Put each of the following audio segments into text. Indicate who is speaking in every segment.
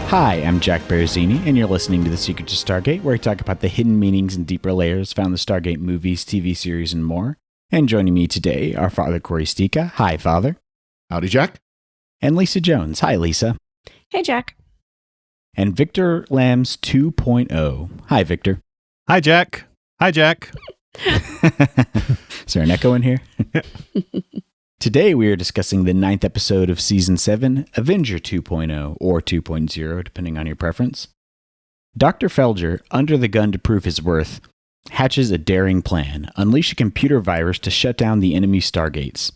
Speaker 1: Hi, I'm Jack Baruzzini, and you're listening to The Secret to Stargate, where we talk about the hidden meanings and deeper layers found in the Stargate movies, TV series, and more. And joining me today are Father Cory Sticha. Hi, Father.
Speaker 2: Howdy, Jack.
Speaker 1: And Lisa Jones. Hi, Lisa.
Speaker 3: Hey, Jack.
Speaker 1: And Victor Lambs 2.0. Hi, Victor.
Speaker 4: Hi, Jack. Hi, Jack.
Speaker 1: Is there an echo in here? Today we are discussing the 9th episode of Season 7, Avenger 2.0, or 2.0, depending on your preference. Dr. Felger, under the gun to prove his worth, hatches a daring plan, unleash a computer virus to shut down the enemy Stargates.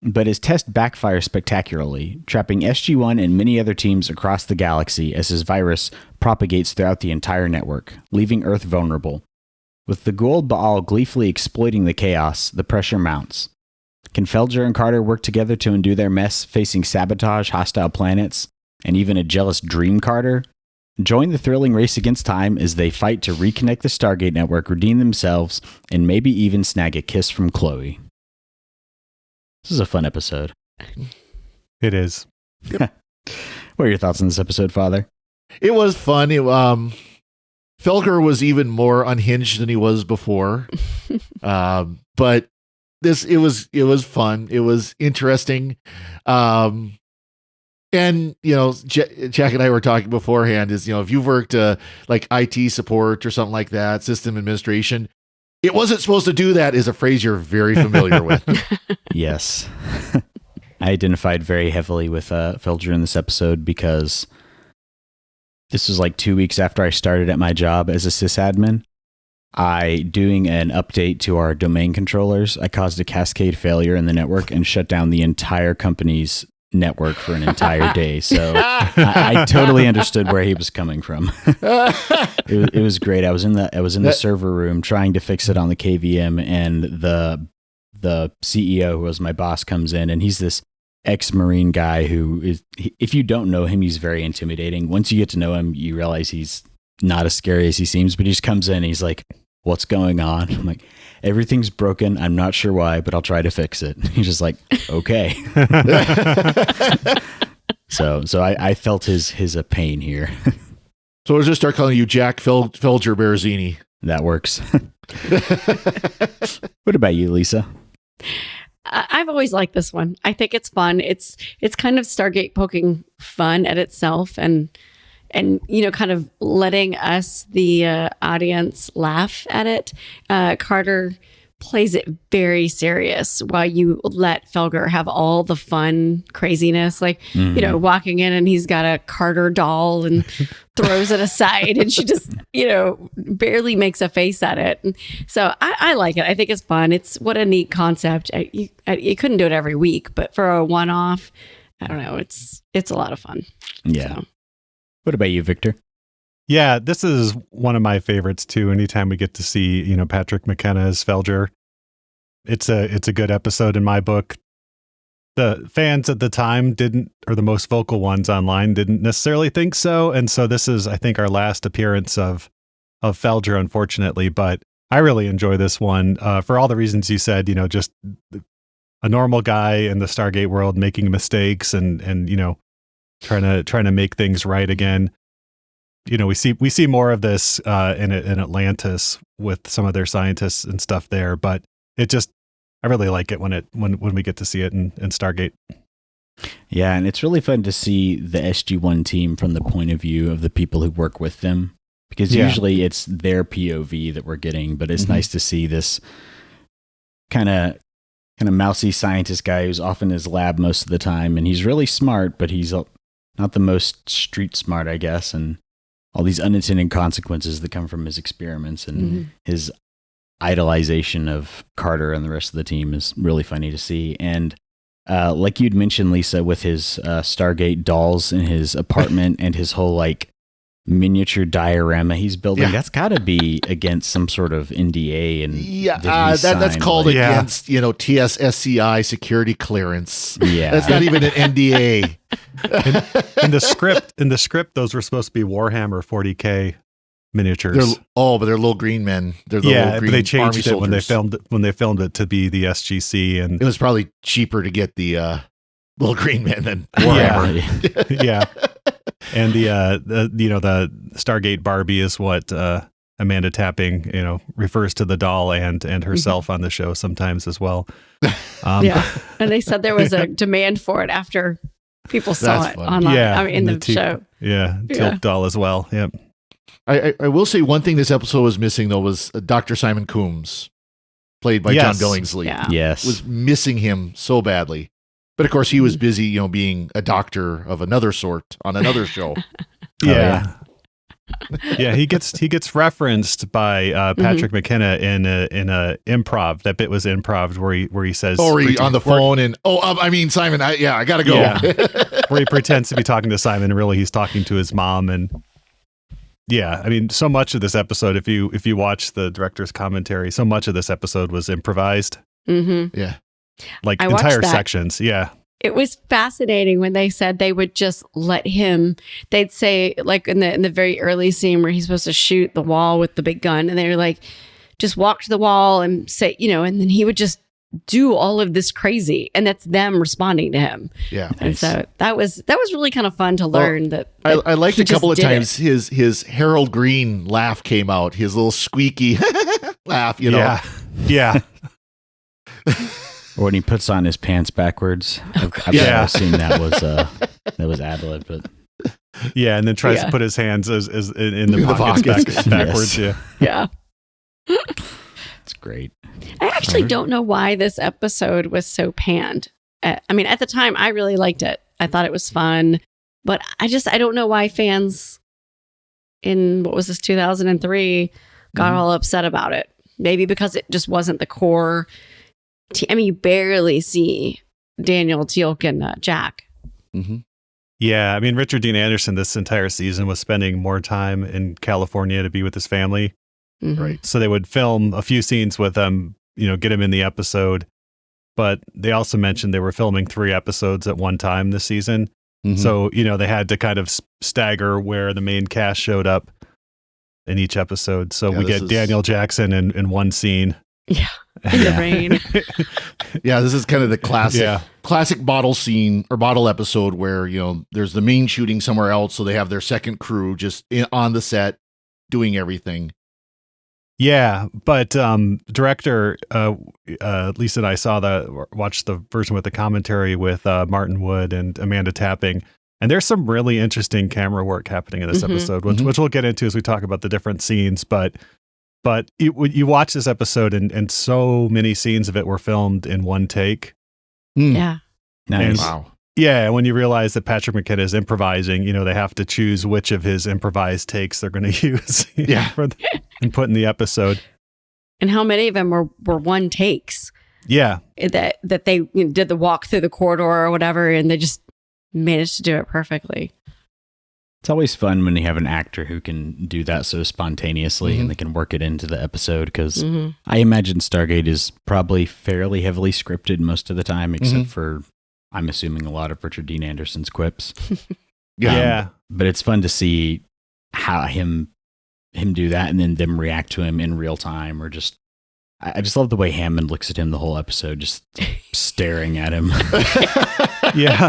Speaker 1: But his test backfires spectacularly, trapping SG-1 and many other teams across the galaxy as his virus propagates throughout the entire network, leaving Earth vulnerable. With the Goa'uld Baal gleefully exploiting the chaos, the pressure mounts. Can Felger and Carter work together to undo their mess, facing sabotage, hostile planets, and even a jealous Dream Carter? Join the thrilling race against time as they fight to reconnect the Stargate network, redeem themselves, and maybe even snag a kiss from Chloe. This is a fun episode.
Speaker 4: It is.
Speaker 1: What are your thoughts on this episode, Father?
Speaker 2: It was fun. Felger was even more unhinged than he was before. But it was fun. It was interesting. And, Jack and I were talking beforehand is, if you've worked like IT support or something like that, system administration, it wasn't supposed to do that is a phrase you're very familiar with.
Speaker 1: Yes. I identified very heavily with Felger in this episode because this was like 2 weeks after I started at my job as a sysadmin. Doing an update to our domain controllers, I caused a cascade failure in the network and shut down the entire company's network for an entire day. So I totally understood where he was coming from. It was great. I was in the server room trying to fix it on the KVM, and the CEO, who was my boss, comes in, and he's this ex-Marine guy who is, if you don't know him, he's very intimidating. Once you get to know him, you realize he's not as scary as he seems, but he just comes in and he's like, "What's going on?" I'm like, "Everything's broken. I'm not sure why, but I'll try to fix it." He's just like, "Okay." So I felt his pain here.
Speaker 2: So I'll just start calling you Jack Felger Baruzzini.
Speaker 1: That works. What about you, Lisa?
Speaker 3: I've always liked this one. I think it's fun. It's kind of Stargate poking fun at itself and kind of letting us, the audience, laugh at it. Carter plays it very serious while you let Felger have all the fun craziness, like, walking in and he's got a Carter doll and throws it aside and she just, barely makes a face at it. And so I like it. I think it's fun. It's what a neat concept. You couldn't do it every week, but for a one-off, I don't know. It's a lot of fun.
Speaker 1: Yeah.
Speaker 3: So.
Speaker 1: What about you, Victor?
Speaker 4: Yeah, this is one of my favorites too. Anytime we get to see, Patrick McKenna as Felger, it's a good episode in my book. The fans at the time or the most vocal ones online didn't necessarily think so, and so this is, I think, our last appearance of Felger, unfortunately. But I really enjoy this one for all the reasons you said. Just a normal guy in the Stargate world making mistakes and trying to make things right again. We see more of this in Atlantis with some of their scientists and stuff there, but I really like it when we get to see it in Stargate.
Speaker 1: Yeah, and it's really fun to see the SG-1 team from the point of view of the people who work with them, because usually it's their POV that we're getting, but it's nice to see this kind of mousy scientist guy who's off in his lab most of the time, and he's really smart, but he's not the most street smart, I guess, and all these unintended consequences that come from his experiments and his idolization of Carter and the rest of the team is really funny to see. And like you'd mentioned, Lisa, with his Stargate dolls in his apartment and his whole miniature diorama he's building, that's got to be against some sort of NDA. And
Speaker 2: that's called against TSSCI security clearance.
Speaker 1: Yeah,
Speaker 2: that's not even an NDA.
Speaker 4: in the script, those were supposed to be Warhammer 40K miniatures.
Speaker 2: But they're little green men. They're the little green
Speaker 4: but they changed it when they filmed it to be the SGC, and
Speaker 2: it was probably cheaper to get the little green men than Warhammer.
Speaker 4: Yeah. And the Stargate Barbie is what Amanda Tapping, refers to the doll and herself on the show sometimes as well.
Speaker 3: Yeah. And they said there was a demand for it after people saw it online.
Speaker 4: Yeah,
Speaker 3: I mean, in the show.
Speaker 4: Yeah, Tilt doll as well. Yep.
Speaker 2: I will say one thing this episode was missing, though, was Dr. Simon Coombs, played by John Billingsley.
Speaker 3: Yeah.
Speaker 1: Yes.
Speaker 2: Was missing him so badly. But of course, he was busy, being a doctor of another sort on another show.
Speaker 4: Yeah. Yeah, he gets referenced by Patrick McKenna in a improv. That bit was improv where he says,
Speaker 2: on the phone and Simon, I gotta go.
Speaker 4: Yeah. Where he pretends to be talking to Simon, and really he's talking to his mom. And yeah, I mean, so much of this episode, if you watch the director's commentary, so much of this episode was improvised.
Speaker 3: Mm-hmm.
Speaker 2: Yeah,
Speaker 4: like entire sections. Yeah.
Speaker 3: It was fascinating when they said they would just let him. They'd say, like in the very early scene where he's supposed to shoot the wall with the big gun, and they're like, just walk to the wall and say, and then he would just do all of this crazy, and that's them responding to him.
Speaker 2: Yeah,
Speaker 3: and so that was really kind of fun to learn. That
Speaker 2: I liked a couple of times his Harold Green laugh came out, his little squeaky laugh.
Speaker 4: Yeah.
Speaker 1: Or when he puts on his pants backwards. I've seen that was ad-lib, but
Speaker 4: yeah, and then tries to put his hands as in the pockets backwards.
Speaker 1: Yes.
Speaker 3: Yeah.
Speaker 1: It's great.
Speaker 3: I actually don't know why this episode was so panned. At the time, I really liked it. I thought it was fun, but I don't know why fans in 2003 got all upset about it. Maybe because it just wasn't the core. You barely see Daniel, Teal'c, and Jack.
Speaker 2: Mm-hmm.
Speaker 4: Yeah, Richard Dean Anderson this entire season was spending more time in California to be with his family.
Speaker 3: Mm-hmm.
Speaker 2: Right.
Speaker 4: So they would film a few scenes with him, get him in the episode. But they also mentioned they were filming 3 episodes at one time this season.
Speaker 2: Mm-hmm.
Speaker 4: So, they had to kind of stagger where the main cast showed up in each episode. So we get Daniel Jackson in one scene.
Speaker 3: Yeah. In the rain.
Speaker 2: Yeah, this is kind of the classic bottle scene or bottle episode where, there's the main shooting somewhere else. So they have their second crew just on the set doing everything.
Speaker 4: Yeah, but director Lisa and I watched the version with the commentary with Martin Wood and Amanda Tapping, and there's some really interesting camera work happening in this episode, which we'll get into as we talk about the different scenes. But you watch this episode, and so many scenes of it were filmed in one take.
Speaker 3: Yeah,
Speaker 1: nice.
Speaker 2: Wow.
Speaker 4: Yeah, when you realize that Patrick McKenna is improvising, they have to choose which of his improvised takes they're going to use and put in the episode.
Speaker 3: And how many of them were one takes?
Speaker 4: Yeah.
Speaker 3: That they did the walk through the corridor or whatever, and they just managed to do it perfectly.
Speaker 1: It's always fun when you have an actor who can do that so spontaneously and they can work it into the episode, because I imagine Stargate is probably fairly heavily scripted most of the time, except for, I'm assuming, a lot of Richard Dean Anderson's quips.
Speaker 4: Yeah.
Speaker 1: But it's fun to see how him do that and then them react to him in real time, or just, I just love the way Hammond looks at him the whole episode, just staring at him.
Speaker 4: Yeah.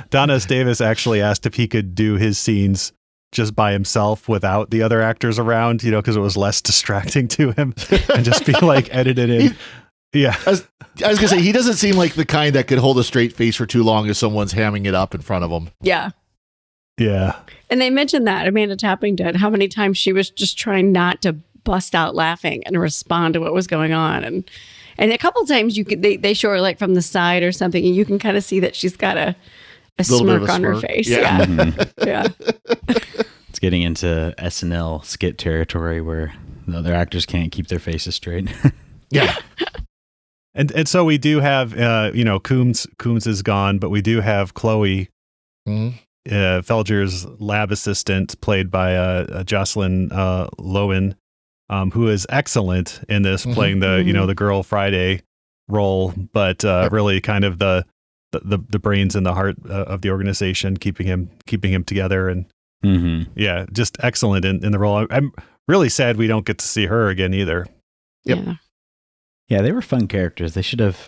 Speaker 4: Don S. Davis actually asked if he could do his scenes just by himself without the other actors around, because it was less distracting to him, and just be like edited in. Yeah.
Speaker 2: I was going to say, he doesn't seem like the kind that could hold a straight face for too long if someone's hamming it up in front of him.
Speaker 3: Yeah.
Speaker 4: Yeah.
Speaker 3: And they mentioned that Amanda Tapping did, how many times she was just trying not to bust out laughing and respond to what was going on. And a couple times they show her like from the side or something, and you can kind of see that she's got a smirk on her face.
Speaker 2: Yeah.
Speaker 3: Yeah.
Speaker 1: It's getting into SNL skit territory where the other actors can't keep their faces straight.
Speaker 2: Yeah.
Speaker 4: And so we do have, Coombs is gone, but we do have Chloe, Felger's lab assistant, played by Jocelyn Lowen, who is excellent in this, playing the Girl Friday role, but really kind of the brains and the heart of the organization, keeping him together, and just excellent in the role. I'm really sad we don't get to see her again either.
Speaker 2: Yep.
Speaker 1: Yeah, they were fun characters. They should have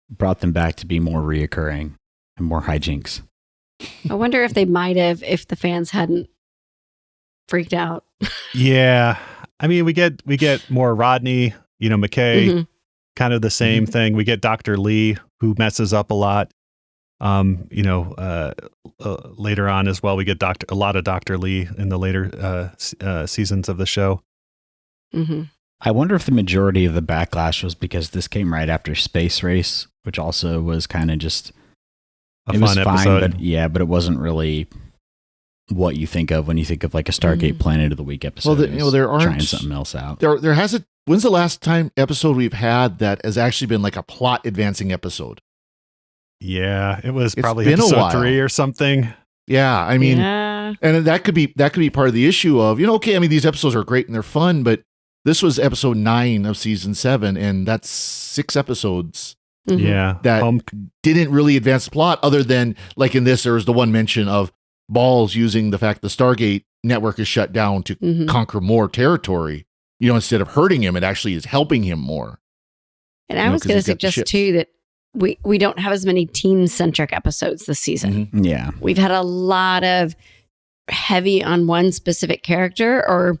Speaker 1: brought them back to be more reoccurring and more hijinks.
Speaker 3: I wonder if they might have if the fans hadn't freaked out.
Speaker 4: Yeah. I mean, we get more Rodney, McKay,
Speaker 3: Mhm.
Speaker 4: kind of the same thing. We get Dr. Lee, who messes up a lot. Later on as well, we get a lot of Dr. Lee in the later seasons of the show.
Speaker 3: Mhm.
Speaker 1: I wonder if the majority of the backlash was because this came right after Space Race, which also was kind of just
Speaker 4: A
Speaker 1: it
Speaker 4: fun
Speaker 1: was
Speaker 4: episode.
Speaker 1: fine, but it wasn't really what you think of when you think of like a Stargate Planet of the Week episode.
Speaker 2: Well, there aren't
Speaker 1: trying something else out.
Speaker 2: There hasn't. When's the last time episode we've had that has actually been like a plot advancing episode?
Speaker 4: Yeah, it was
Speaker 2: It's
Speaker 4: probably
Speaker 2: been a
Speaker 4: episode
Speaker 2: while.
Speaker 4: 3 or something.
Speaker 2: Yeah, I mean,
Speaker 3: yeah.
Speaker 2: and that could be part of the issue of okay. I mean, these episodes are great and they're fun, but this was episode 9 of season 7, and that's 6 episodes
Speaker 3: Mhm.
Speaker 4: Yeah,
Speaker 2: that didn't really advance the plot. Other than like in this, there was the one mention of Balls using the fact the Stargate network is shut down to
Speaker 3: Mhm.
Speaker 2: conquer more territory. Instead of hurting him, it actually is helping him more.
Speaker 3: And I was
Speaker 2: 'cause
Speaker 3: going to
Speaker 2: he's got the
Speaker 3: suggest
Speaker 2: ships.
Speaker 3: too that we don't have as many teen-centric episodes this season.
Speaker 2: Mhm.
Speaker 1: Yeah.
Speaker 3: We've had a lot of heavy on one specific character or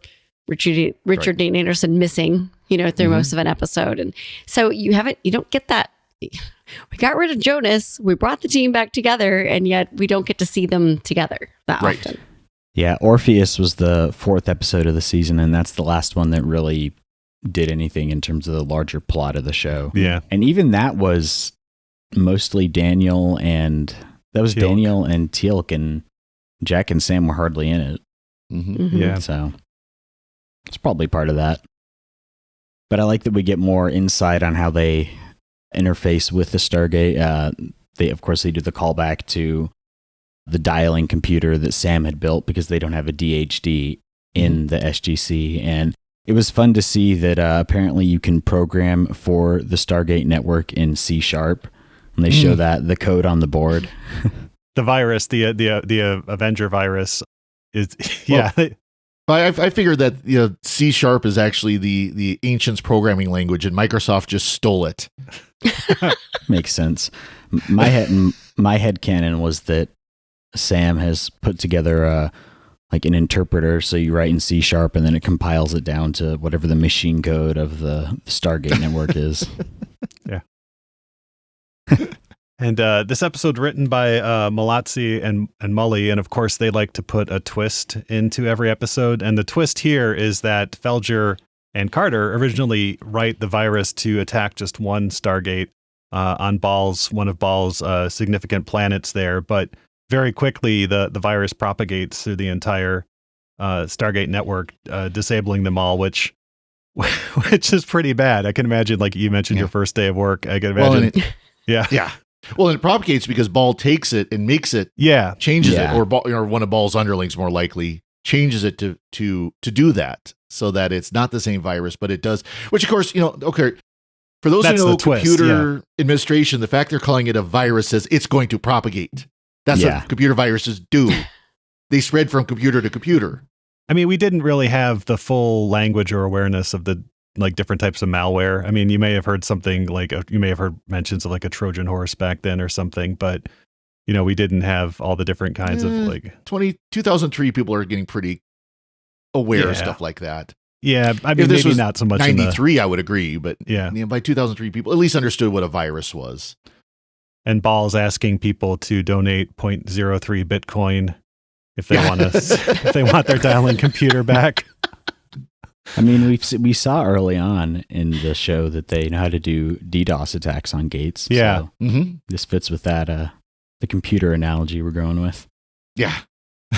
Speaker 3: Richard Dean Anderson missing, through most of an episode. And so you don't get that. We got rid of Jonas. We brought the team back together, and yet we don't get to see them together that
Speaker 2: Right.
Speaker 3: often.
Speaker 1: Yeah, Orpheus was the 4th episode of the season, and that's the last one that really did anything in terms of the larger plot of the show.
Speaker 4: Yeah.
Speaker 1: And even that was mostly Daniel and Teal'c, and Jack and Sam were hardly in it.
Speaker 2: Mhm.
Speaker 3: Mhm.
Speaker 4: Yeah.
Speaker 1: So it's probably part of that. But I like that we get more insight on how they interface with the Stargate. They do the callback to the dialing computer that Sam had built because they don't have a DHD in the SGC. And it was fun to see that apparently you can program for the Stargate network in C#. And they show that the code on the board.
Speaker 4: The virus, the Avenger virus is,
Speaker 2: Well, I figured that C# is actually the ancients programming language, and Microsoft just stole it.
Speaker 1: Makes sense. My head canon was that Sam has put together like an interpreter, so you write in C# and then it compiles it down to whatever the machine code of the Stargate network is.
Speaker 4: Yeah. And this episode written by Malazzi and Mully, and of course they like to put a twist into every episode. And the twist here is that Felger and Carter originally write the virus to attack just one Stargate on one of Ball's significant planets there, but very quickly the virus propagates through the entire Stargate network, disabling them all, which is pretty bad. I can imagine, like you mentioned, your first day of work. I can imagine.
Speaker 2: Yeah. Well, and it propagates because Ball takes it and makes it, changes it, or one of Ball's underlings more likely changes it to do that, so that it's not the same virus, but it does. Which, of course, okay. For those
Speaker 4: That's
Speaker 2: who know
Speaker 4: the twist,
Speaker 2: computer administration, the fact they're calling it a virus says it's going to propagate. That's what computer viruses do. They spread from computer to computer.
Speaker 4: I mean, we didn't really have the full language or awareness of the different types of malware. I mean, you may have heard something you may have heard mentions of like a Trojan horse back then or something, but we didn't have all the different kinds of
Speaker 2: 2003 people are getting pretty aware of stuff like that.
Speaker 4: Yeah, I mean, maybe not so much
Speaker 2: 93, I would agree, but
Speaker 4: yeah,
Speaker 2: by 2003 people at least understood what a virus was.
Speaker 4: And Ball's asking people to donate 0.03 Bitcoin if they want if they want their dial-in computer back.
Speaker 1: I mean, we saw early on in the show that they know how to do DDoS attacks on gates.
Speaker 4: Yeah.
Speaker 1: So this fits with that, the computer analogy we're going with.
Speaker 2: Yeah.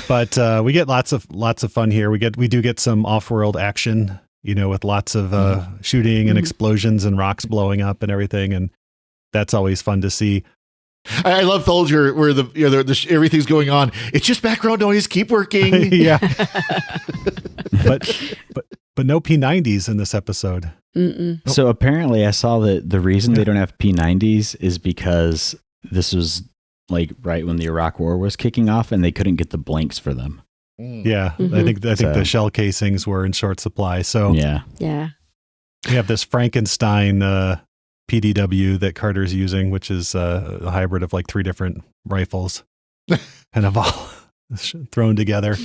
Speaker 4: But we get lots of fun here. We do get some off-world action, with lots of shooting and explosions and rocks blowing up and everything. And that's always fun to see.
Speaker 2: I love Felger where the everything's going on. It's just background noise. Keep working.
Speaker 4: Yeah. But no P90s in this episode.
Speaker 3: Mm-mm.
Speaker 1: So apparently I saw that the reason they don't have P90s is because this was like right when the Iraq War was kicking off and they couldn't get the blanks for them.
Speaker 4: Yeah. I think the shell casings were in short supply. So
Speaker 3: Yeah.
Speaker 4: We have this Frankenstein PDW that Carter's using, which is a hybrid of like 3 different rifles. kind of all thrown together.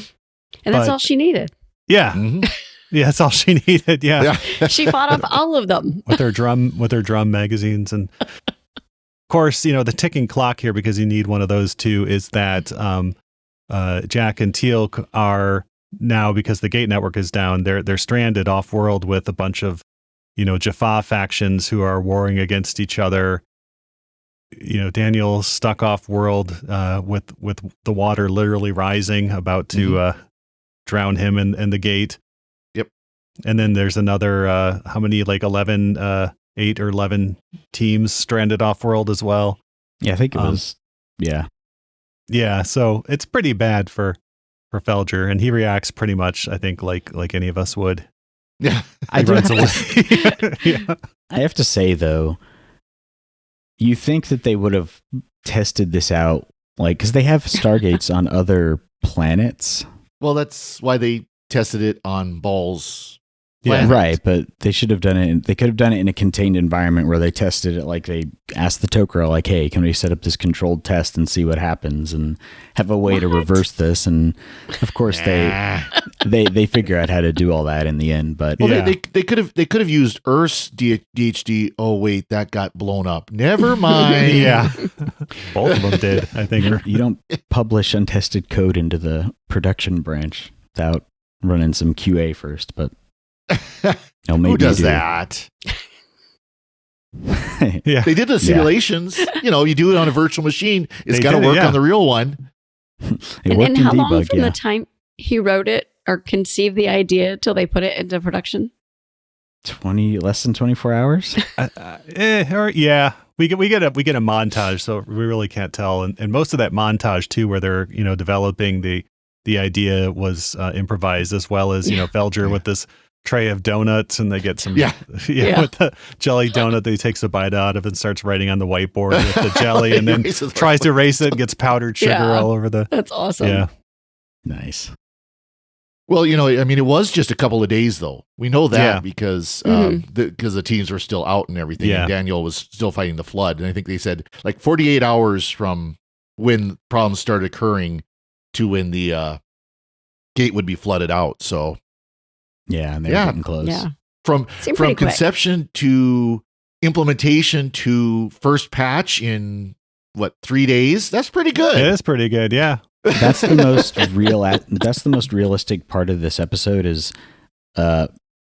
Speaker 3: And that's all she needed.
Speaker 4: Yeah.
Speaker 2: Mhm.
Speaker 4: Yeah, that's all she needed. Yeah.
Speaker 3: She fought off all of them.
Speaker 4: with her drum magazines. And of course, the ticking clock here, because you need one of those two, is that Jack and Teal are now, because the Gate network is down, they're stranded off world with a bunch of Jaffa factions who are warring against each other. Daniel's stuck off world with the water literally rising, about to drown him and the Gate.
Speaker 2: Yep.
Speaker 4: And then there's another how many, like 11 8 or 11 teams stranded off world as well.
Speaker 1: Yeah, I think it was.
Speaker 4: Yeah, so it's pretty bad for Felger, and he reacts pretty much, I think, like any of us would.
Speaker 2: Yeah.
Speaker 1: I
Speaker 4: He runs away. Yeah.
Speaker 1: I have to say, though, you think that they would have tested this out, like, because they have Stargates on other planets.
Speaker 2: Well, that's why they tested it on Ball's
Speaker 4: Yeah.
Speaker 2: planet.
Speaker 1: Right, but they should have done it. They could have done it in a contained environment where they tested it. Like they asked the Tok'ra, like, "Hey, can we set up this controlled test and see what happens, and have a way to reverse this?" And of course, they figure out how to do all that in the end. But
Speaker 2: Well,
Speaker 4: Yeah.
Speaker 2: they could have used Earth's DHD. Oh wait, that got blown up. Never mind.
Speaker 4: Yeah. Both of them did, I think.
Speaker 1: you don't publish untested code into the production branch without running some QA first. But no, maybe
Speaker 2: Who does
Speaker 1: you do.
Speaker 2: that?
Speaker 4: Yeah.
Speaker 2: They did the simulations. You do it on a virtual machine. It's
Speaker 4: They
Speaker 2: got to
Speaker 4: did it,
Speaker 2: work
Speaker 4: yeah.
Speaker 2: on the real one.
Speaker 1: It worked
Speaker 3: And
Speaker 1: in
Speaker 3: how long
Speaker 1: debug,
Speaker 3: from
Speaker 1: yeah.
Speaker 3: the time he wrote it or conceived the idea till they put it into production?
Speaker 1: Less than 24 hours.
Speaker 4: Yeah. We get a montage, so we really can't tell. And most of that montage too, where they're developing the idea, was improvised, as well as Felger with this tray of donuts, and they get some
Speaker 2: Yeah.
Speaker 4: with the jelly donut that he takes a bite out of and starts writing on the whiteboard with the jelly, and then
Speaker 2: Erases the
Speaker 4: tries to erase it and gets powdered sugar
Speaker 3: Yeah.
Speaker 4: all over the
Speaker 3: That's awesome.
Speaker 4: yeah.
Speaker 1: Nice.
Speaker 2: Well, it was just a couple of days though. We know that
Speaker 4: Yeah.
Speaker 2: because
Speaker 3: Mhm.
Speaker 2: the teams were still out and everything.
Speaker 4: Yeah.
Speaker 2: And Daniel was still fighting the flood. And I think they said like 48 hours from when problems started occurring to when the gate would be flooded out. So
Speaker 1: Yeah, and they're
Speaker 2: Yeah.
Speaker 1: getting close.
Speaker 3: Yeah.
Speaker 2: from
Speaker 3: Seemed pretty quick.
Speaker 2: conception to implementation to first patch in 3 days? That's pretty good.
Speaker 4: It is pretty good, yeah.
Speaker 1: That's the most that's the most realistic part of this episode is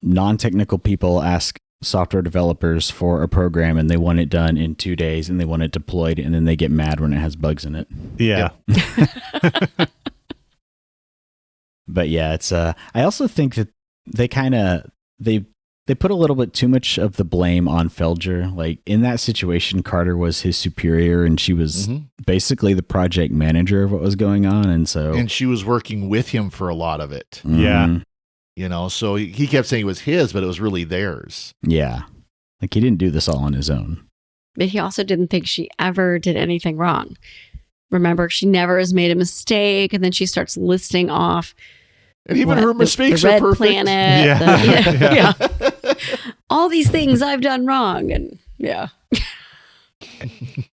Speaker 1: non-technical people ask software developers for a program and they want it done in 2 days and they want it deployed, and then they get mad when it has bugs in it.
Speaker 4: Yeah.
Speaker 1: But yeah, it's I also think that they kind of they put a little bit too much of the blame on Felger. Like in that situation, Carter was his superior and she was
Speaker 2: Mhm.
Speaker 1: basically the project manager of what was going on, and so
Speaker 2: And she was working with him for a lot of it.
Speaker 1: Mhm.
Speaker 4: Yeah.
Speaker 2: So he kept saying it was his, but it was really theirs.
Speaker 1: Yeah. Like he didn't do this all on his own.
Speaker 3: But he also didn't think she ever did anything wrong. Remember, she never has made a mistake. And then she starts listing off
Speaker 2: And even
Speaker 3: what,
Speaker 2: her mistakes
Speaker 3: the red
Speaker 2: are perfect.
Speaker 3: planet.
Speaker 4: Yeah.
Speaker 3: Yeah. All these things I've done wrong. And yeah.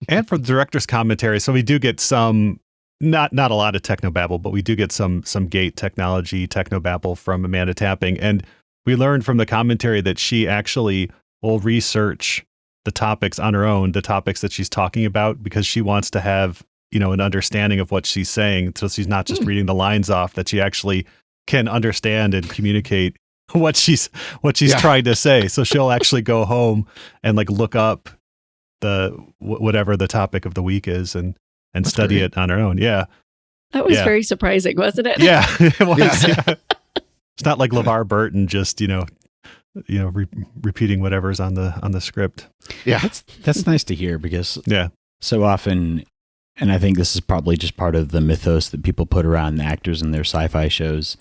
Speaker 4: And from the director's commentary, so we do get some, not a lot of technobabble, but we do get some gate technology technobabble from Amanda Tapping. And we learned from the commentary that she actually will research the topics on her own, the topics that she's talking about, because she wants to have, an understanding of what she's saying. So she's not just reading the lines off, that she actually can understand and communicate what she's trying to say. So she'll actually go home and like look up whatever the topic of the week is and
Speaker 2: That's
Speaker 4: study
Speaker 2: great.
Speaker 4: it on her own. Yeah.
Speaker 3: That was
Speaker 4: Yeah.
Speaker 3: very surprising, wasn't it?
Speaker 4: Yeah. It was.
Speaker 2: Yeah.
Speaker 4: Yeah. It's not like LeVar Burton just, repeating whatever's on the script.
Speaker 2: Yeah.
Speaker 1: That's nice to hear, because
Speaker 4: Yeah.
Speaker 1: so often, and I think this is probably just part of the mythos that people put around the actors in their sci-fi shows,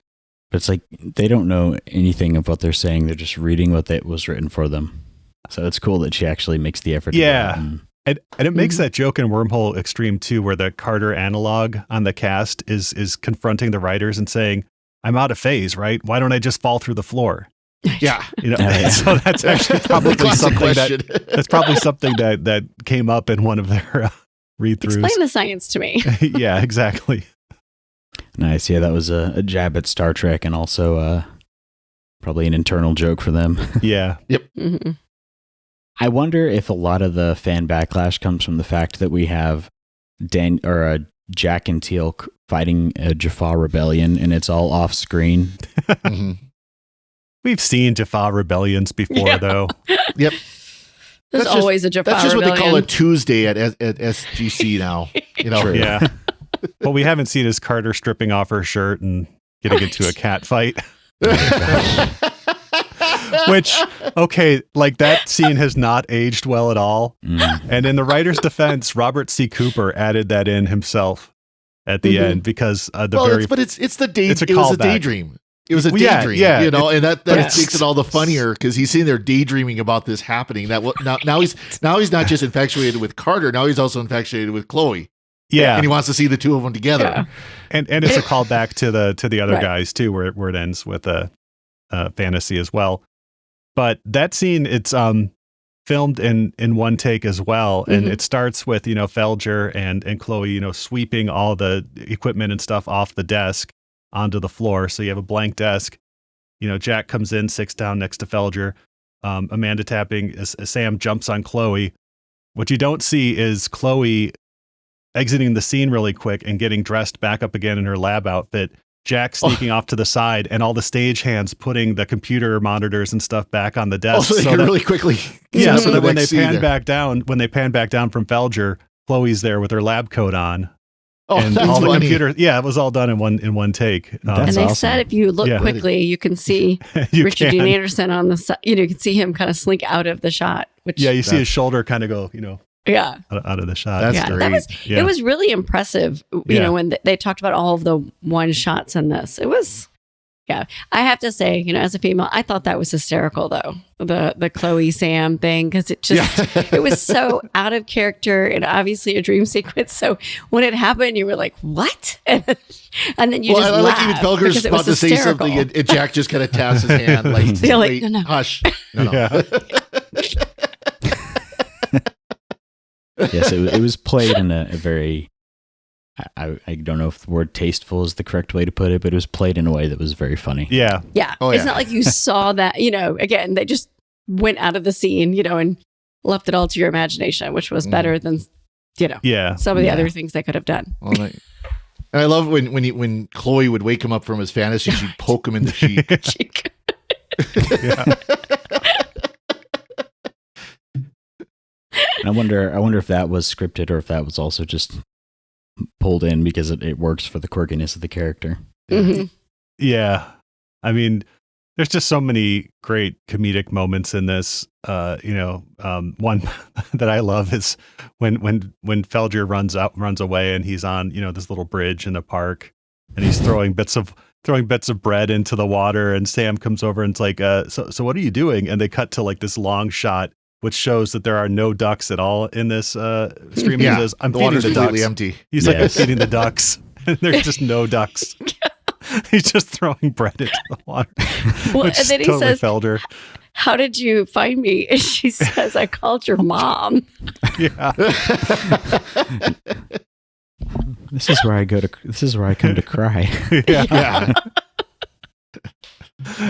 Speaker 1: but it's like they don't know anything of what they're saying. They're just reading what was written for them. So it's cool that she actually makes the effort.
Speaker 4: Yeah.
Speaker 1: To go out
Speaker 4: And it makes that joke in Wormhole extreme too, where the Carter analog on the cast is confronting the writers and saying, "I'm out of phase, right? Why don't I just fall through the floor?"
Speaker 2: Yeah.
Speaker 1: Yeah.
Speaker 4: So that's actually probably
Speaker 2: Classic
Speaker 4: something
Speaker 2: question.
Speaker 4: that's probably something that came up in one of their read-throughs.
Speaker 3: Explain the science to me.
Speaker 4: Yeah, exactly.
Speaker 1: Nice. Yeah, that was a jab at Star Trek and also probably an internal joke for them.
Speaker 4: Yeah.
Speaker 3: Mm-hmm.
Speaker 1: I wonder if a lot of the fan backlash comes from the fact that we have Jack and Teal fighting a Jaffa rebellion, and it's all off screen.
Speaker 2: Mm-hmm.
Speaker 4: We've seen Jaffa rebellions before, though.
Speaker 2: Yep.
Speaker 3: There's
Speaker 2: That's
Speaker 3: always a Jaffa
Speaker 2: That's just
Speaker 3: rebellion.
Speaker 2: what they call a Tuesday at SGC now. You know.
Speaker 1: True.
Speaker 4: Yeah. What we haven't seen is Carter stripping off her shirt and getting into a cat fight. Which, okay, like that scene has not aged well at all. And in the writer's defense, Robert C. Cooper added that in himself at the end because it's a daydream.
Speaker 2: It was a daydream,
Speaker 4: yeah,
Speaker 2: you know, and that makes it all the funnier because he's sitting there daydreaming about this happening. Now he's not just infatuated with Carter. Now he's also infatuated with Chloe.
Speaker 4: Yeah,
Speaker 2: and he wants to see the two of them together.
Speaker 3: Yeah.
Speaker 4: And it's a callback to the other
Speaker 3: Right.
Speaker 4: guys too, where it ends with a fantasy as well. But that scene, it's filmed in one take as well, and it starts with Felger and Chloe sweeping all the equipment and stuff off the desk onto the floor. So you have a blank desk. Jack comes in, sits down next to Felger. Amanda tapping as Sam jumps on Chloe. What you don't see is Chloe exiting the scene really quick and getting dressed back up again in her lab outfit. Jack sneaking off to the side, and all the stagehands putting the computer monitors and stuff back on the desk.
Speaker 2: So they can really quickly.
Speaker 4: Yeah, so that when they pan back down from Felger, Chloe's there with her lab coat on.
Speaker 2: Oh,
Speaker 4: and
Speaker 2: that's
Speaker 4: all the
Speaker 2: funny.
Speaker 4: computer. Yeah, it was all done in one take.
Speaker 3: And they
Speaker 1: awesome.
Speaker 3: said if you look quickly, you can see Richard Dean Anderson on the side. You can see him kind of slink out of the shot. Which
Speaker 4: you see his shoulder kind of go,
Speaker 3: yeah,
Speaker 4: out of the shot.
Speaker 2: That's great.
Speaker 3: It was really impressive. You know, when they talked about all of the one shots in this, it was. Yeah, I have to say, as a female, I thought that was hysterical, though, the Chloe Sam thing, because it just it was so out of character and obviously a dream sequence. So when it happened, you were like, "What?" And then you just
Speaker 2: I like
Speaker 3: laughed
Speaker 2: even Felger's
Speaker 3: because it was
Speaker 2: about to say
Speaker 3: hysterical.
Speaker 2: something, and Jack just kind of taps his hand, like,
Speaker 3: You're like,
Speaker 2: "Wait,
Speaker 3: no.
Speaker 2: hush." No.
Speaker 4: Yeah.
Speaker 1: Yes, it was played in a very, I don't know if the word tasteful is the correct way to put it, but it was played in a way that was very funny.
Speaker 4: Yeah.
Speaker 3: Yeah.
Speaker 2: Oh,
Speaker 3: It's
Speaker 2: yeah.
Speaker 3: not like you saw that, again, they just went out of the scene, and left it all to your imagination, which was better than,
Speaker 4: Yeah.
Speaker 3: some of the other things they could have done.
Speaker 2: Well, and I love when Chloe would wake him up from his fantasy, she'd poke him in the cheek.
Speaker 1: And I wonder if that was scripted or if that was also just pulled in because it works for the quirkiness of the character.
Speaker 3: Mhm.
Speaker 4: Yeah. I mean, there's just so many great comedic moments in this. One that I love is when Felger runs away and he's on, this little bridge in the park and he's throwing bits of bread into the water, and Sam comes over and it's like, so what are you doing? And they cut to like this long shot, which shows that there are no ducks at all in this stream. He says, I'm
Speaker 2: the
Speaker 4: feeding
Speaker 2: water's
Speaker 4: the
Speaker 2: completely
Speaker 4: ducks.
Speaker 2: empty.
Speaker 4: He's like, I'm feeding the ducks. And there's just no ducks. He's just throwing bread into the water.
Speaker 3: Well,
Speaker 4: Which
Speaker 3: and then
Speaker 4: is
Speaker 3: he
Speaker 4: totally
Speaker 3: says,
Speaker 4: Felger.
Speaker 3: "How did you find me?" And she says, "I called your mom."
Speaker 4: Yeah.
Speaker 1: This is where I come to cry.
Speaker 4: Yeah.
Speaker 2: Yeah.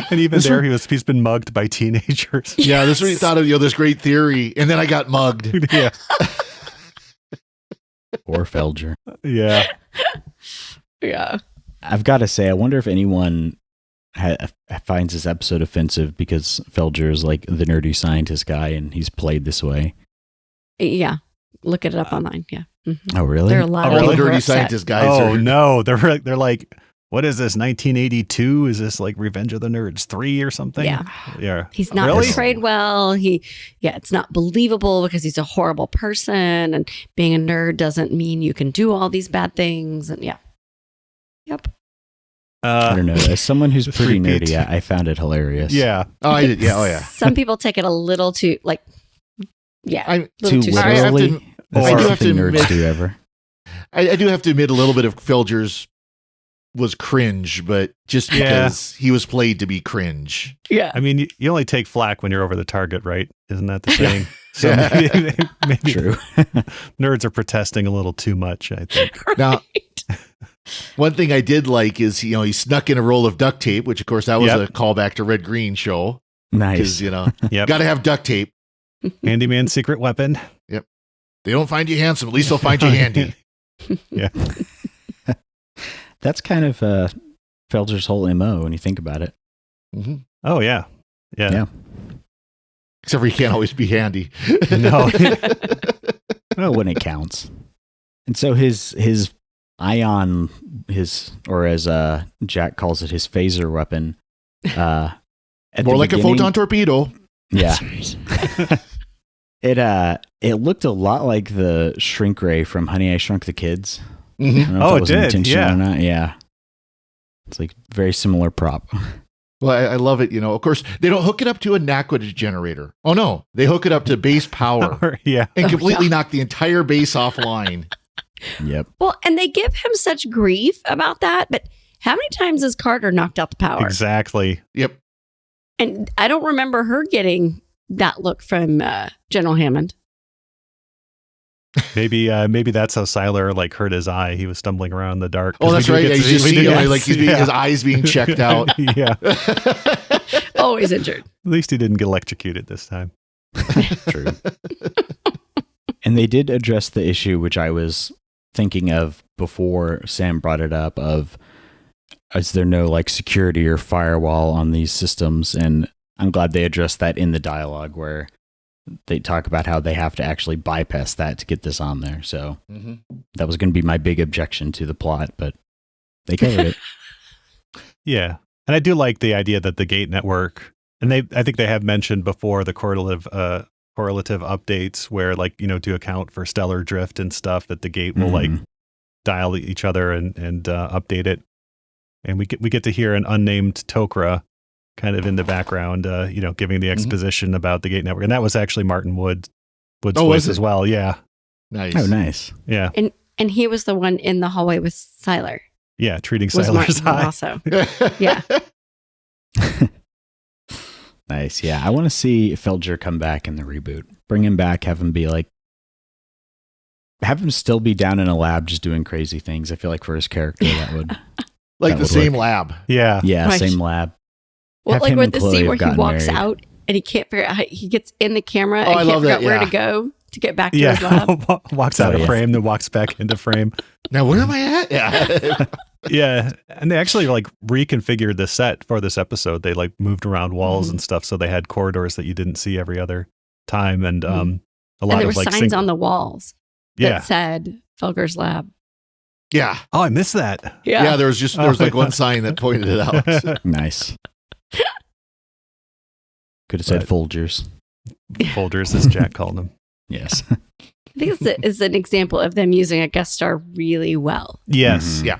Speaker 4: And even he's been mugged by teenagers.
Speaker 2: Yeah, this is what he thought of, this great theory, and then I got mugged.
Speaker 4: Yeah.
Speaker 1: Or Felger.
Speaker 4: Yeah.
Speaker 3: Yeah.
Speaker 1: I've got to say, I wonder if anyone finds this episode offensive because Felger is like the nerdy scientist guy and he's played this way.
Speaker 3: Yeah. Look it up online. Yeah. Mhm.
Speaker 1: Oh, really?
Speaker 3: There are a lot
Speaker 2: All
Speaker 3: of
Speaker 2: the
Speaker 3: people who are
Speaker 2: dirty
Speaker 3: upset.
Speaker 2: scientist guys
Speaker 4: Oh
Speaker 2: are.
Speaker 4: no, they're like, what is this? 1982? Is this like Revenge of the Nerds 3 or something?
Speaker 3: Yeah.
Speaker 4: Yeah.
Speaker 3: He's not
Speaker 4: Really?
Speaker 3: portrayed well. It's not believable because he's a horrible person, and being a nerd doesn't mean you can do all these bad things. And yeah. Yep.
Speaker 1: I don't know. As someone who's pretty
Speaker 4: Freak it.
Speaker 1: nerdy, I found it hilarious.
Speaker 4: Yeah.
Speaker 2: Oh, I did. Yeah. Oh, yeah.
Speaker 3: Some people take it a little too,
Speaker 2: I'm
Speaker 3: little
Speaker 1: Too
Speaker 3: too
Speaker 2: I have to-
Speaker 1: literally. That's
Speaker 2: I do
Speaker 1: not
Speaker 2: have to
Speaker 1: something nerds
Speaker 2: admit-
Speaker 1: do ever.
Speaker 2: I do have to admit a little bit of Felger's was cringe, but just because he was played to be cringe.
Speaker 3: Yeah.
Speaker 4: I mean, you only take flack when you're over the target, right? Isn't that the saying? So maybe
Speaker 1: True.
Speaker 4: nerds are protesting a little too much, I think.
Speaker 3: Right.
Speaker 2: Now, one thing I did like is, he snuck in a roll of duct tape, which of course that was a callback to Red Green Show.
Speaker 1: Nice.
Speaker 2: Because, got to have duct tape.
Speaker 4: Handyman's secret weapon.
Speaker 2: Yep. They don't find you handsome. At least they'll find you handy.
Speaker 4: Yeah.
Speaker 1: That's kind of Felger's whole MO when you think about it.
Speaker 2: Mm-hmm.
Speaker 4: Oh, yeah.
Speaker 1: Yeah.
Speaker 2: Except for he can't always be handy.
Speaker 4: No.
Speaker 1: Well, when it counts. And so his ion, or as Jack calls it, his phaser weapon.
Speaker 2: More like a photon torpedo.
Speaker 1: Yeah. It looked a lot like the shrink ray from Honey, I Shrunk the Kids.
Speaker 2: Mm-hmm.
Speaker 1: I don't know if
Speaker 4: Oh,
Speaker 1: that was
Speaker 4: it did.
Speaker 1: intentional
Speaker 4: Yeah.
Speaker 1: or not. Yeah. It's like very similar prop.
Speaker 2: Well, I love it. Of course, they don't hook it up to a NACWA generator. Oh, no. They hook it up to base power
Speaker 4: Yeah.
Speaker 2: and completely knock the entire base offline.
Speaker 1: Yep.
Speaker 3: Well, and they give him such grief about that, but how many times has Carter knocked out the power?
Speaker 4: Exactly.
Speaker 2: Yep.
Speaker 3: And I don't remember her getting that look from General Hammond.
Speaker 4: Maybe that's how Siler hurt his eye. He was stumbling around in the dark.
Speaker 2: Oh, that's right. Yeah, you just see his eyes being checked out.
Speaker 4: Yeah.
Speaker 3: Always injured.
Speaker 4: At least he didn't get electrocuted this time.
Speaker 1: True. And they did address the issue, which I was thinking of before Sam brought it up, of is there no security or firewall on these systems? And I'm glad they addressed that in the dialogue where they talk about how they have to actually bypass that to get this on there. So that was going to be my big objection to the plot, but they covered it.
Speaker 4: Yeah. And I do like the idea that the gate network, and I think they have mentioned before the correlative updates where to account for stellar drift and stuff, that the gate will dial each other and update it. And we get to hear an unnamed Tok'ra kind of in the background, giving the exposition about the gate network. And that was actually Martin Wood's voice as well. Yeah.
Speaker 2: Nice.
Speaker 1: Oh, nice.
Speaker 4: Yeah.
Speaker 3: And he was the one in the hallway with Siler.
Speaker 4: Yeah. Treating
Speaker 3: Was
Speaker 4: Siler's
Speaker 3: Martin
Speaker 4: eye.
Speaker 3: also. Yeah.
Speaker 1: Nice. Yeah. I want to see Felger come back in the reboot. Bring him back, have him still be down in a lab just doing crazy things. I feel like for his character that would
Speaker 2: Like
Speaker 1: that
Speaker 2: the
Speaker 1: would
Speaker 2: same
Speaker 1: work.
Speaker 2: lab.
Speaker 4: Yeah.
Speaker 1: Yeah,
Speaker 3: Right.
Speaker 1: same lab.
Speaker 3: Well,
Speaker 1: Have
Speaker 3: like
Speaker 1: him
Speaker 3: with
Speaker 1: and
Speaker 3: the
Speaker 1: Chloe
Speaker 3: scene
Speaker 1: have
Speaker 3: where he
Speaker 1: gotten
Speaker 3: walks
Speaker 1: married.
Speaker 3: out and he can't figure out how he gets in the camera
Speaker 2: Oh,
Speaker 3: and
Speaker 2: I
Speaker 3: can't
Speaker 2: love
Speaker 3: figure
Speaker 2: that,
Speaker 3: out where
Speaker 2: yeah.
Speaker 3: to go to get back to his
Speaker 4: Yeah.
Speaker 3: lab.
Speaker 4: Walks out
Speaker 1: Oh,
Speaker 4: of
Speaker 1: yeah.
Speaker 4: frame, then walks back into frame.
Speaker 2: Now, where am I at? Yeah.
Speaker 4: Yeah. And they actually reconfigured the set for this episode. They moved around walls and stuff. So they had corridors that you didn't see every other time. And a lot
Speaker 3: And there were
Speaker 4: of
Speaker 3: signs on the walls
Speaker 4: Yeah.
Speaker 3: that said Felger's lab.
Speaker 2: Yeah.
Speaker 4: Oh, I missed that.
Speaker 2: Yeah. There was one sign that pointed it out.
Speaker 1: Nice. Could have said
Speaker 4: But-
Speaker 1: Folgers.
Speaker 4: Folders, as Jack called them.
Speaker 1: Yes.
Speaker 3: I think it's an example of them using a guest star really well.
Speaker 4: Yes.
Speaker 1: Mhm.
Speaker 2: Yeah.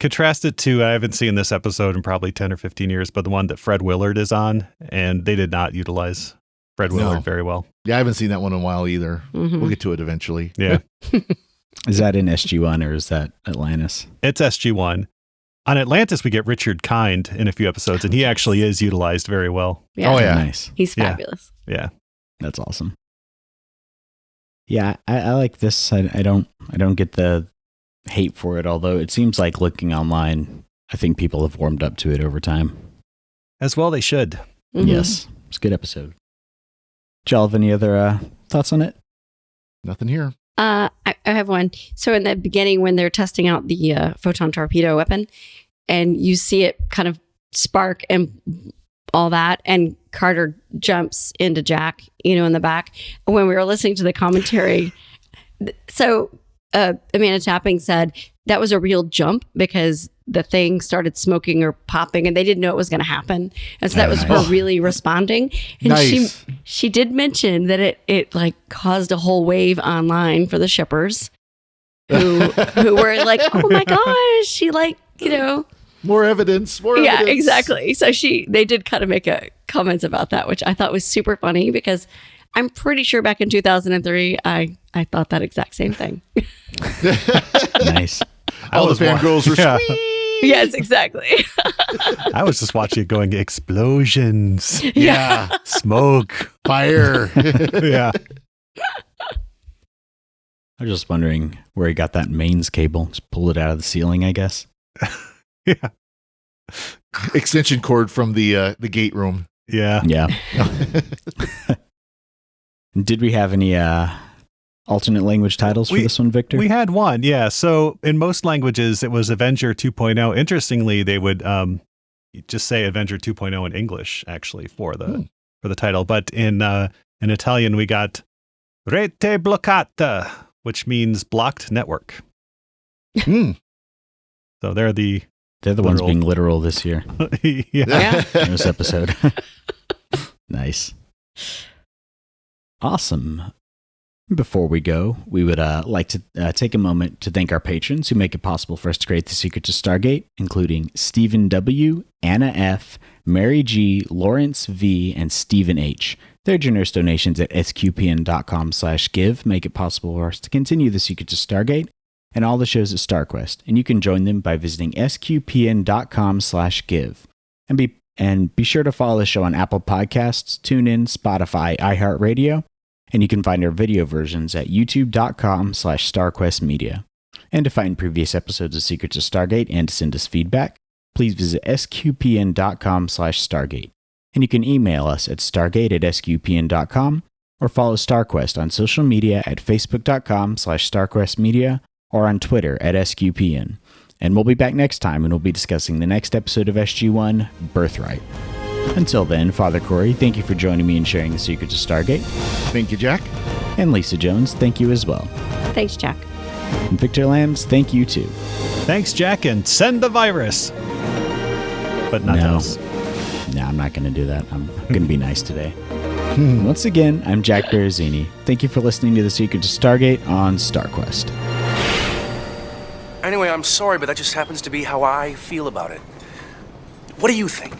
Speaker 4: Contrast it to, I haven't seen this episode in probably 10 or 15 years, but the one that Fred Willard is on, and they did not utilize Fred Willard
Speaker 2: No.
Speaker 4: very well.
Speaker 2: Yeah, I haven't seen that one in a while either.
Speaker 3: Mhm.
Speaker 2: We'll get to it eventually.
Speaker 4: Yeah.
Speaker 1: Is that in SG-1 or is that Atlantis?
Speaker 4: It's SG-1. On Atlantis, we get Richard Kind in a few episodes, and he actually is utilized very well.
Speaker 3: Yeah.
Speaker 2: Oh, yeah.
Speaker 1: Nice.
Speaker 3: He's
Speaker 4: Yeah.
Speaker 3: fabulous.
Speaker 4: Yeah.
Speaker 1: That's awesome. Yeah, I like this. I don't get the hate for it, although it seems like looking online, I think people have warmed up to it over time.
Speaker 4: As well, they should.
Speaker 3: Mhm.
Speaker 1: Yes. It's a good episode. Do y'all have any other thoughts on it?
Speaker 2: Nothing here.
Speaker 3: I have one. So in the beginning, when they're testing out the photon torpedo weapon, and you see it kind of spark and all that, and Carter jumps into Jack, in the back. When we were listening to the commentary, so Amanda Tapping said that was a real jump because the thing started smoking or popping, and they didn't know it was going to happen, and so that was her really responding. And
Speaker 2: Nice.
Speaker 3: she did mention that it caused a whole wave online for the shippers who were like, oh my gosh, she
Speaker 2: More evidence. More
Speaker 3: yeah,
Speaker 2: evidence.
Speaker 3: exactly. So they did kind of make comments about that, which I thought was super funny because I'm pretty sure back in 2003, I thought that exact same thing.
Speaker 1: Nice.
Speaker 2: All the fangirls were squeak.
Speaker 3: Yes, exactly.
Speaker 4: I was just watching it going, explosions,
Speaker 2: Yeah.
Speaker 4: smoke,
Speaker 2: Fire.
Speaker 4: yeah.
Speaker 1: I was just wondering where he got that mains cable. Just pull it out of the ceiling, I guess.
Speaker 4: Yeah.
Speaker 2: Extension cord from the gate room.
Speaker 4: Yeah.
Speaker 1: Yeah. Did we have any alternate language titles for this one, Victor?
Speaker 4: We had one, yeah. So in most languages, it was Avenger 2.0. Interestingly, they would just say Avenger 2.0 in English, actually, for the title. But in Italian, we got Rete bloccata, which means blocked network. So they're the
Speaker 1: ones being literal this year.
Speaker 4: Yeah.
Speaker 1: In this episode. Nice. Awesome. Before we go, we would like to take a moment to thank our patrons who make it possible for us to create The Secrets of Stargate, including Stephen W., Anna F., Mary G., Lawrence V., and Stephen H. Their generous donations at sqpn.com/give make it possible for us to continue The Secrets of Stargate and all the shows at StarQuest, and you can join them by visiting sqpn.com/give. And be sure to follow the show on Apple Podcasts, TuneIn, Spotify, iHeartRadio, and you can find our video versions at youtube.com/StarQuestMedia. And to find previous episodes of Secrets of Stargate and to send us feedback, please visit sqpn.com/Stargate. And you can email us at stargate@sqpn.com or follow StarQuest on social media at facebook.com/StarQuestMedia or on Twitter at SQPN. And we'll be back next time and we'll be discussing the next episode of SG-1, Birthright. Until then, Father Cory, thank you for joining me and sharing the secrets of Stargate.
Speaker 2: Thank you, Jack.
Speaker 1: And Lisa Jones, thank you as well.
Speaker 3: Thanks, Jack.
Speaker 1: And Victor Lambs, thank you too.
Speaker 4: Thanks, Jack, and send the virus. But not us.
Speaker 1: No, I'm not going to do that. I'm going to be nice today. Once again, I'm Jack Baruzzini. Thank you for listening to The Secrets of Stargate on StarQuest.
Speaker 5: Anyway, I'm sorry, but that just happens to be how I feel about it. What do you think?